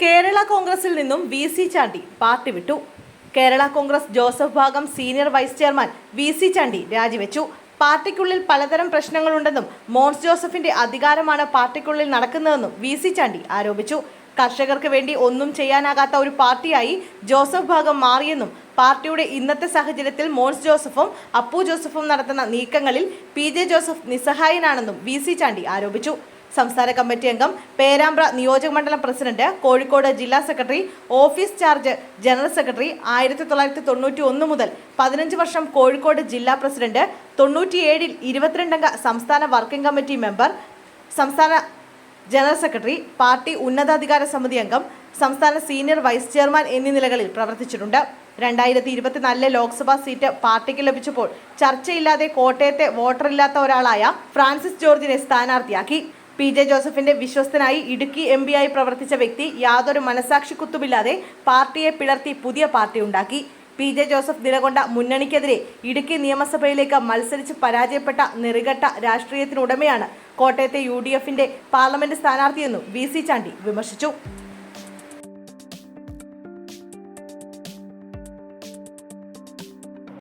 കേരള കോൺഗ്രസിൽ നിന്നും VC. Chandy party വിട്ടു. കേരള കോൺഗ്രസ് ജോസഫ് ഭാഗം senior vice chairman VC. Chandy രാജിവെച്ചു. പാർട്ടിക്കുള്ളിൽ പലതരം പ്രശ്നങ്ങളുണ്ടെന്നും മോൻസ് ജോസഫിന്റെ അധികാരമാണ് പാർട്ടിക്കുള്ളിൽ നടക്കുന്നതെന്നും വി.സി. ചാണ്ടി ആരോപിച്ചു. കർഷകർക്ക് വേണ്ടി ഒന്നും ചെയ്യാനാകാത്ത ഒരു പാർട്ടിയായി ജോസഫ് ഭാഗം മാറിയെന്നും പാർട്ടിയുടെ ഇന്നത്തെ സാഹചര്യത്തിൽ മോൻസ് ജോസഫും അപ്പു ജോസഫും നടത്തുന്ന നീക്കങ്ങളിൽ പി.ജെ. Joseph നിസ്സഹായനാണെന്നും VC. ചാണ്ടി ആരോപിച്ചു. സംസ്ഥാന കമ്മിറ്റി അംഗം, പേരാമ്പ്ര നിയോജക മണ്ഡലം പ്രസിഡന്റ്, കോഴിക്കോട് ജില്ലാ secretary, office charge general secretary, 1991 മുതൽ 15 വർഷം കോഴിക്കോട് ജില്ലാ പ്രസിഡന്റ്, 97-ൽ 22-അംഗ സംസ്ഥാന വർക്കിംഗ് കമ്മിറ്റി മെമ്പർ, സംസ്ഥാന ജനറൽ സെക്രട്ടറി, പാർട്ടി ഉന്നതാധികാര സമിതി അംഗം, സംസ്ഥാന സീനിയർ വൈസ് ചെയർമാൻ എന്നീ നിലകളിൽ പ്രവർത്തിച്ചിട്ടുണ്ട്. 2024 ലോക്സഭാ സീറ്റ് പാർട്ടിക്ക് ലഭിച്ചപ്പോൾ ചർച്ചയില്ലാതെ കോട്ടയത്തെ വോട്ടറില്ലാത്ത ഒരാളായ ഫ്രാൻസിസ് ജോർജിനെ സ്ഥാനാർത്ഥിയാക്കി. പി.ജെ. ജോസഫിന്റെ വിശ്വസ്തനായി ഇടുക്കി എം.പി. ആയി പ്രവർത്തിച്ച വ്യക്തി യാതൊരു മനസാക്ഷി കുത്തുമില്ലാതെ പാർട്ടിയെ പിളർത്തി പുതിയ പാർട്ടി ഉണ്ടാക്കി. പി.ജെ. ജോസഫ് നിലകൊണ്ട മുന്നണിക്കെതിരെ ഇടുക്കി നിയമസഭയിലേക്ക് മത്സരിച്ച് പരാജയപ്പെട്ട നെറികെട്ട രാഷ്ട്രീയത്തിനുടമയാണ് കോട്ടയത്തെ UDFന്റെ പാർലമെന്റ് സ്ഥാനാർത്ഥിയെന്നും വി.സി. ചാണ്ടി വിമർശിച്ചു.